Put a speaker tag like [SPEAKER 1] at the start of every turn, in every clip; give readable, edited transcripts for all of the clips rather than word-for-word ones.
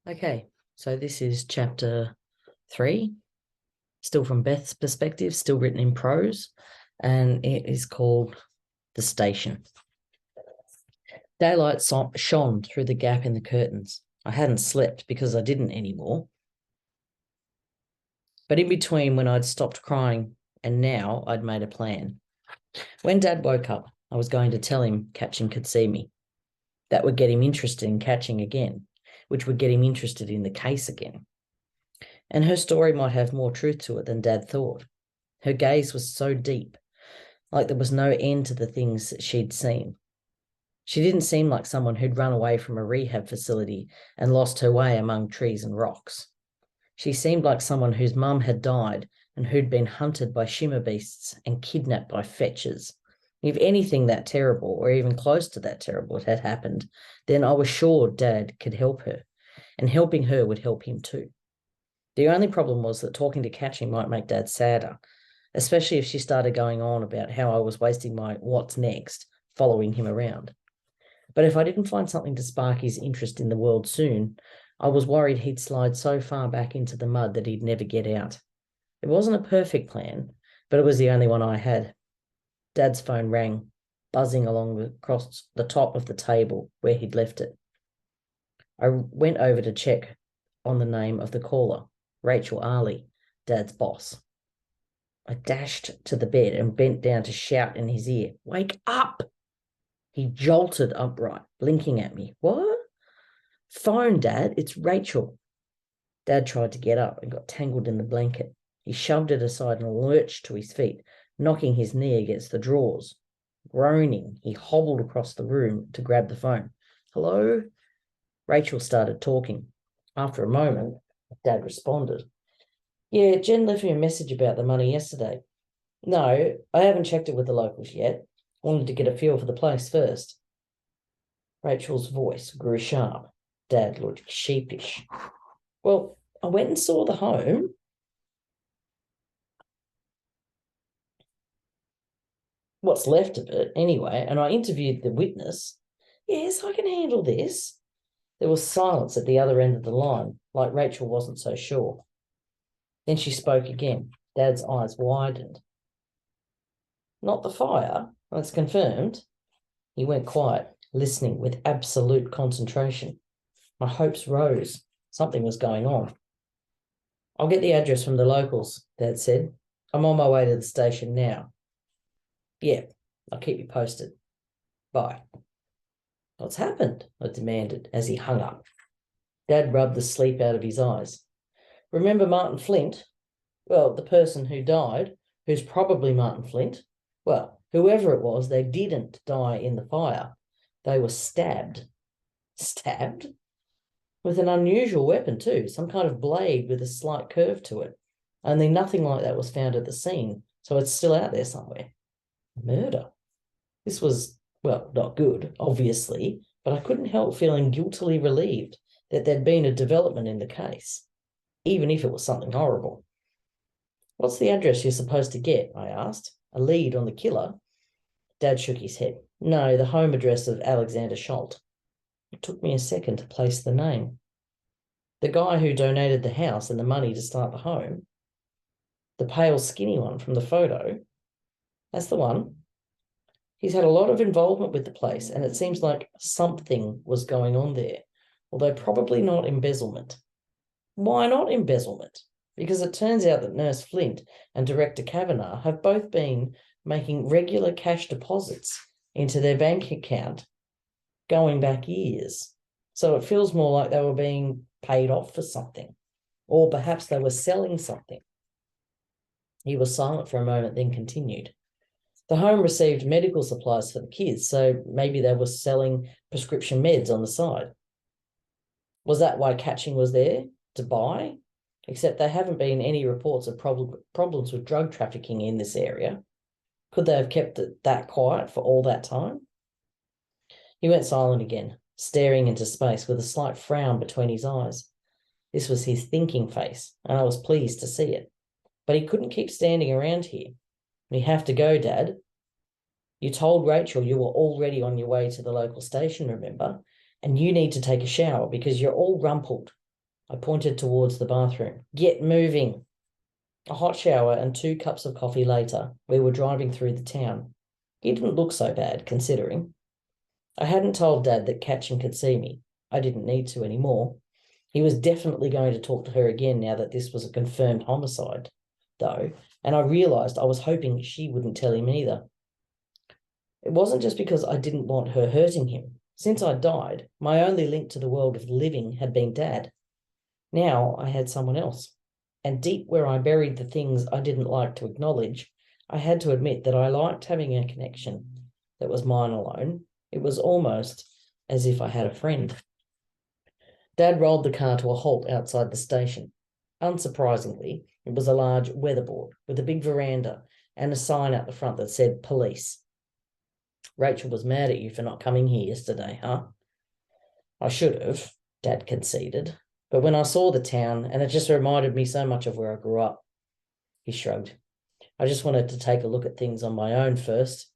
[SPEAKER 1] Okay, so this is chapter 3, still from Beth's perspective, still written in prose, and it is called The Station. Daylight shone through the gap in the curtains. I hadn't slept because I didn't anymore. But in between when I'd stopped crying and now I'd made a plan. When Dad woke up, I was going to tell him Catching could see me. That would get him interested in Catching again, which would get him interested in the case again. And her story might have more truth to it than Dad thought. Her gaze was so deep, like there was no end to the things that she'd seen. She didn't seem like someone who'd run away from a rehab facility and lost her way among trees and rocks. She seemed like someone whose mum had died and who'd been hunted by shimmer beasts and kidnapped by fetchers. If anything that terrible, or even close to that terrible, had happened, then I was sure Dad could help her, and helping her would help him too. The only problem was that talking to Catching might make Dad sadder, especially if she started going on about how I was wasting my what's next following him around. But if I didn't find something to spark his interest in the world soon, I was worried he'd slide so far back into the mud that he'd never get out. It wasn't a perfect plan, but it was the only one I had. Dad's phone rang, buzzing across the top of the table where he'd left it. I went over to check on the name of the caller, Rachel Arley, Dad's boss. I dashed to the bed and bent down to shout in his ear, "Wake up!" He jolted upright, blinking at me. "What?" "Phone, Dad, it's Rachel." Dad tried to get up and got tangled in the blanket. He shoved it aside and lurched to his feet, knocking his knee against the drawers. Groaning, he hobbled across the room to grab the phone. "Hello?" Rachel started talking. After a moment, Dad responded. "Yeah, Jen left me a message about the money yesterday." "No, I haven't checked it with the locals yet. Wanted to get a feel for the place first." Rachel's voice grew sharp. Dad looked sheepish. "Well, I went and saw the home." "What's left of it, anyway, and I interviewed the witness." "Yes, I can handle this." There was silence at the other end of the line, like Rachel wasn't so sure. Then she spoke again. Dad's eyes widened. "Not the fire? That's confirmed." He went quiet, listening with absolute concentration. My hopes rose. Something was going on. "I'll get the address from the locals," Dad said. "I'm on my way to the station now." "Yeah, I'll keep you posted. Bye." "What's happened?" I demanded as he hung up. Dad rubbed the sleep out of his eyes. "Remember Martin Flint? Well, the person who died, who's probably Martin Flint. Well, whoever it was, they didn't die in the fire. They were stabbed." "Stabbed?" "With an unusual weapon, too, some kind of blade with a slight curve to it. Only nothing like that was found at the scene, so it's still out there somewhere." Murder. This was, well, not good, obviously, but I couldn't help feeling guiltily relieved that there'd been a development in the case, even if it was something horrible. "What's the address you're supposed to get?" I asked. "A lead on the killer?" Dad shook his head. "No, the home address of Alexander Schult." It took me a second to place the name. "The guy who donated the house and the money to start the home?" "The pale, skinny one from the photo?" "That's the one. He's had a lot of involvement with the place, and it seems like something was going on there, although probably not embezzlement." "Why not embezzlement?" "Because it turns out that Nurse Flint and Director Kavanagh have both been making regular cash deposits into their bank account going back years. So it feels more like they were being paid off for something, or perhaps they were selling something." He was silent for a moment, then continued. "The home received medical supplies for the kids, so maybe they were selling prescription meds on the side." "Was that why Catching was there? To buy? Except there haven't been any reports of problems with drug trafficking in this area. Could they have kept it that quiet for all that time?" He went silent again, staring into space with a slight frown between his eyes. This was his thinking face, and I was pleased to see it. But he couldn't keep standing around here. "We have to go, Dad. You told Rachel you were already on your way to the local station, remember? And you need to take a shower because you're all rumpled." I pointed towards the bathroom. Get moving. A hot shower and 2 cups of coffee later, we were driving through the town. He didn't look so bad, considering. I hadn't told Dad that Catchin could see me. I didn't need to anymore. He was definitely going to talk to her again now that this was a confirmed homicide, though, and I realised I was hoping she wouldn't tell him either. It wasn't just because I didn't want her hurting him. Since I died, my only link to the world of the living had been Dad. Now I had someone else. And deep where I buried the things I didn't like to acknowledge, I had to admit that I liked having a connection that was mine alone. It was almost as if I had a friend. Dad rolled the car to a halt outside the station. Unsurprisingly, it was a large weatherboard with a big veranda and a sign out the front that said police. Rachel was mad at you for not coming here yesterday, huh? I should have, Dad conceded. But when I saw the town, and it just reminded me so much of where I grew up. He shrugged. I just wanted to take a look at things on my own first.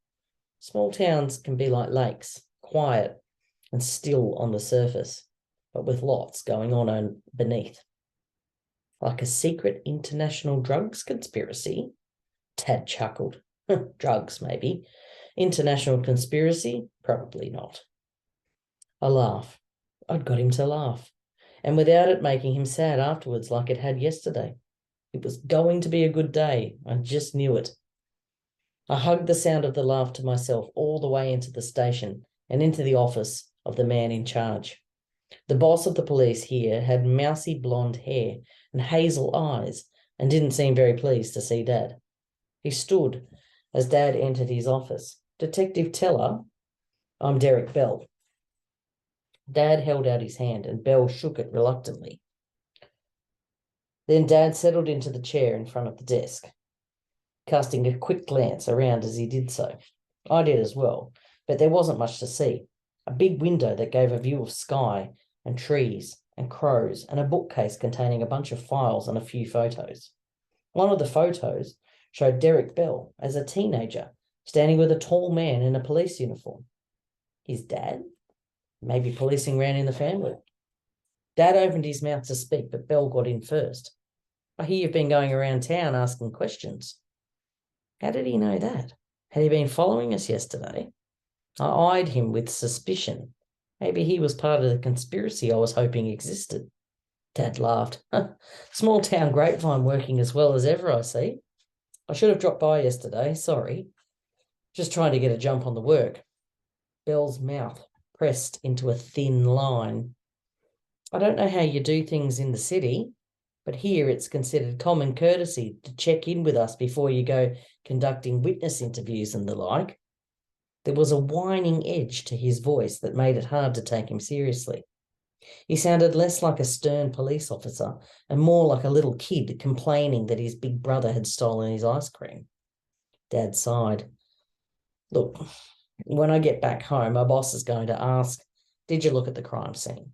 [SPEAKER 1] Small towns can be like lakes, quiet and still on the surface, but with lots going on beneath. Like a secret international drugs conspiracy? Tad chuckled. Drugs, maybe. International conspiracy? Probably not. A laugh. I'd got him to laugh. And without it making him sad afterwards like it had yesterday. It was going to be a good day. I just knew it. I hugged the sound of the laugh to myself all the way into the station and into the office of the man in charge. The boss of the police here had mousy blonde hair and hazel eyes and didn't seem very pleased to see Dad. He stood as Dad entered his office. Detective Teller, I'm Derek Bell. Dad held out his hand and Bell shook it reluctantly. Then Dad settled into the chair in front of the desk, casting a quick glance around as he did so. I did as well, but there wasn't much to see. A big window that gave a view of sky and trees and crows and a bookcase containing a bunch of files and a few photos. One of the photos showed Derek Bell as a teenager standing with a tall man in a police uniform. His dad? Maybe policing ran in the family. Dad opened his mouth to speak, but Bell got in first. I hear you've been going around town asking questions. How did he know that? Had he been following us yesterday? I eyed him with suspicion. Maybe he was part of the conspiracy I was hoping existed. Dad laughed. Small town grapevine working as well as ever, I see. I should have dropped by yesterday, sorry. Just trying to get a jump on the work. Bell's mouth pressed into a thin line. I don't know how you do things in the city, but here it's considered common courtesy to check in with us before you go conducting witness interviews and the like. There was a whining edge to his voice that made it hard to take him seriously. He sounded less like a stern police officer and more like a little kid complaining that his big brother had stolen his ice cream. Dad sighed. Look, when I get back home, my boss is going to ask, did you look at the crime scene?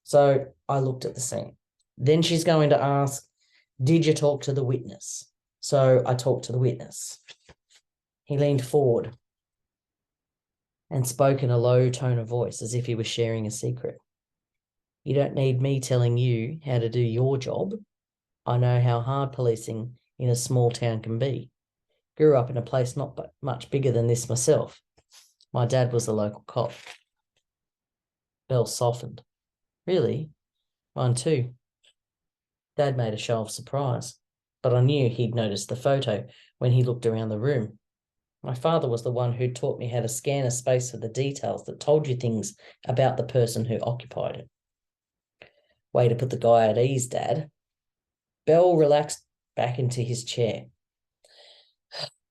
[SPEAKER 1] So I looked at the scene. Then she's going to ask, did you talk to the witness? So I talked to the witness. He leaned forward and spoke in a low tone of voice as if he was sharing a secret. You don't need me telling you how to do your job. I know how hard policing in a small town can be. Grew up in a place not much bigger than this myself. My dad was a local cop. Bell softened. Really? Mine too. Dad made a show of surprise, but I knew he'd noticed the photo when he looked around the room. My father was the one who taught me how to scan a space for the details that told you things about the person who occupied it. Way to put the guy at ease, Dad. Bell relaxed back into his chair.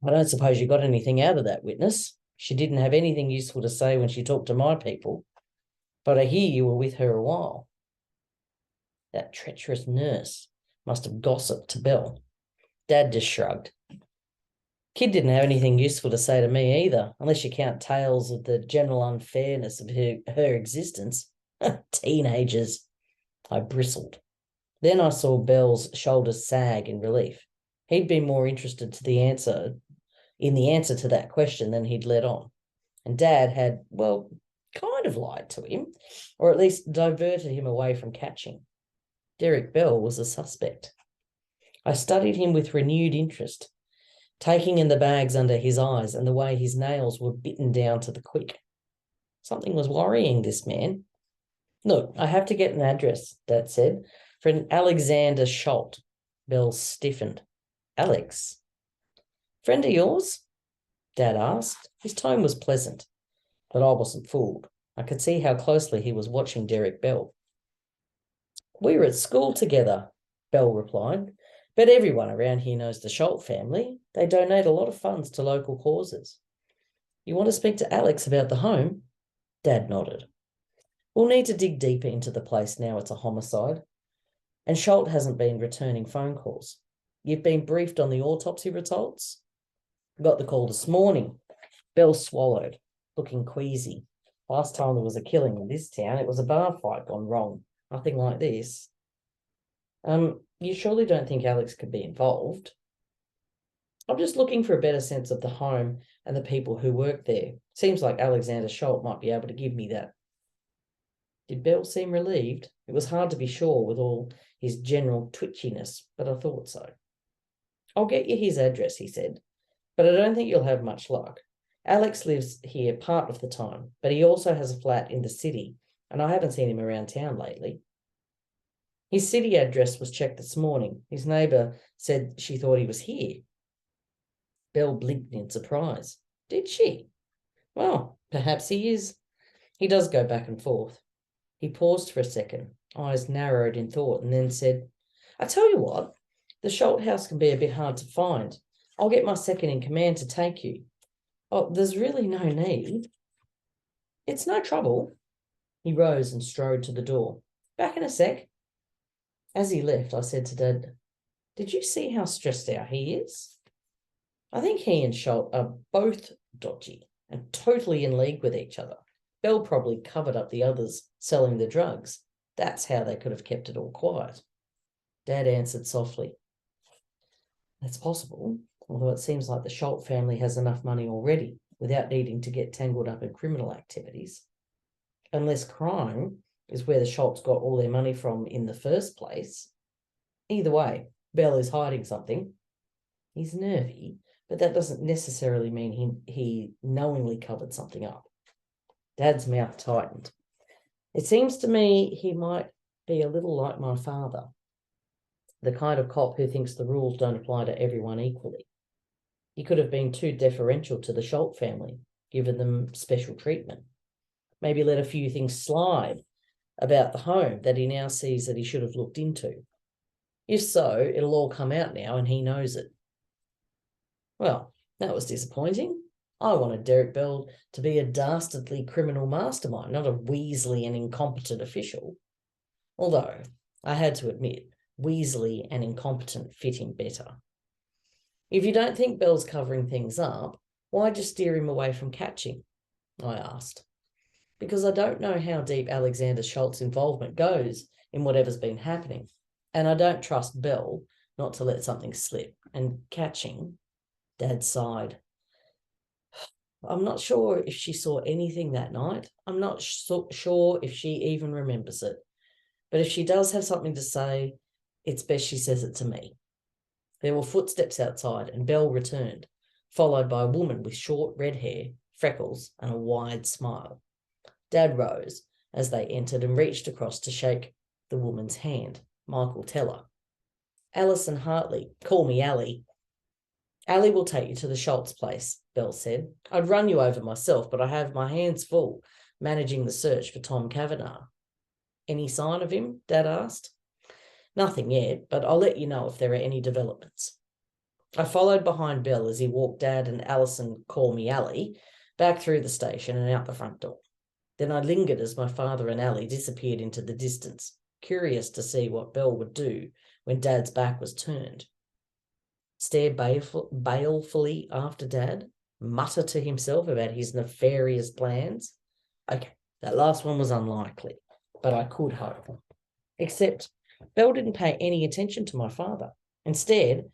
[SPEAKER 1] I don't suppose you got anything out of that witness. She didn't have anything useful to say when she talked to my people, but I hear you were with her a while. That treacherous nurse must have gossiped to Bell. Dad just shrugged. Kid didn't have anything useful to say to me either, unless you count tales of the general unfairness of her existence. Teenagers. I bristled. Then I saw Bell's shoulders sag in relief. He'd been more interested in the answer to that question than he'd let on. And Dad had, well, kind of lied to him, or at least diverted him away from catching. Derek Bell was a suspect. I studied him with renewed interest, taking in the bags under his eyes and the way his nails were bitten down to the quick. Something was worrying this man. Look, I have to get an address, Dad said, for an Alexander Schult. Bell stiffened. Alex? Friend of yours? Dad asked. His tone was pleasant, but I wasn't fooled. I could see how closely he was watching Derek Bell. We were at school together, Bell replied, but everyone around here knows the Schult family. They donate a lot of funds to local causes. You want to speak to Alex about the home? Dad nodded. We'll need to dig deeper into the place now it's a homicide. And Schult hasn't been returning phone calls. You've been briefed on the autopsy results? Got the call this morning. Bell swallowed, looking queasy. Last time there was a killing in this town, it was a bar fight gone wrong. Nothing like this. You surely don't think Alex could be involved? I'm just looking for a better sense of the home and the people who work there. Seems like Alexander Schult might be able to give me that. Did Bell seem relieved? It was hard to be sure with all his general twitchiness, but I thought so. I'll get you his address, he said, but I don't think you'll have much luck. Alex lives here part of the time, but he also has a flat in the city, and I haven't seen him around town lately. His city address was checked this morning. His neighbour said she thought he was here. Bell blinked in surprise. Did she? Well, perhaps he is. He does go back and forth. He paused for a second, eyes narrowed in thought, and then said, I tell you what, the Schult house can be a bit hard to find. I'll get my second in command to take you. Oh, there's really no need. It's no trouble. He rose and strode to the door. Back in a sec. As he left, I said to Dad, did you see how stressed out he is? I think he and Schult are both dodgy and totally in league with each other. Bell probably covered up the others selling the drugs. That's how they could have kept it all quiet. Dad answered softly. That's possible, although it seems like the Schult family has enough money already without needing to get tangled up in criminal activities. Unless crime is where the Schults got all their money from in the first place. Either way, Bell is hiding something. He's nervy, but that doesn't necessarily mean he knowingly covered something up. Dad's mouth tightened. It seems to me he might be a little like my father, the kind of cop who thinks the rules don't apply to everyone equally. He could have been too deferential to the Schult family, given them special treatment. Maybe let a few things slide about the home that he now sees that he should have looked into. If so, it'll all come out now and he knows it. Well, that was disappointing. I wanted Derek Bell to be a dastardly criminal mastermind, not a weaselly and incompetent official. Although, I had to admit, weaselly and incompetent fit him better. If you don't think Bell's covering things up, why just steer him away from catching? I asked. Because I don't know how deep Alexander Schult's involvement goes in whatever's been happening, and I don't trust Bell not to let something slip. And catching, Dad sighed. I'm not sure if she saw anything that night. I'm not sure if she even remembers it. But if she does have something to say, it's best she says it to me. There were footsteps outside, and Bell returned, followed by a woman with short red hair, freckles, and a wide smile. Dad rose as they entered and reached across to shake the woman's hand. Michael Teller. Alison Hartley. Call me Allie. Allie will take you to the Schultz place, Bell said. I'd run you over myself, but I have my hands full managing the search for Tom Kavanagh. Any sign of him? Dad asked. Nothing yet, but I'll let you know if there are any developments. I followed behind Bell as he walked Dad and Alison, call me Allie, back through the station and out the front door. Then I lingered as my father and Allie disappeared into the distance, curious to see what Bell would do when Dad's back was turned. Stare balefully after Dad, mutter to himself about his nefarious plans. Okay, that last one was unlikely, but I could hope. Except Bell didn't pay any attention to my father. Instead,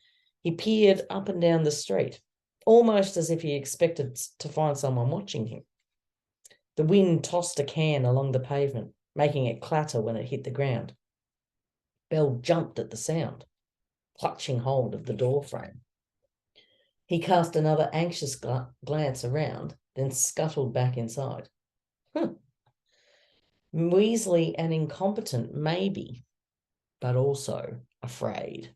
[SPEAKER 1] he peered up and down the street, almost as if he expected to find someone watching him. The wind tossed a can along the pavement, making it clatter when it hit the ground. Bell jumped at the sound, clutching hold of the door frame. He cast another anxious glance around, then scuttled back inside. Weaselly and incompetent, maybe, but also afraid.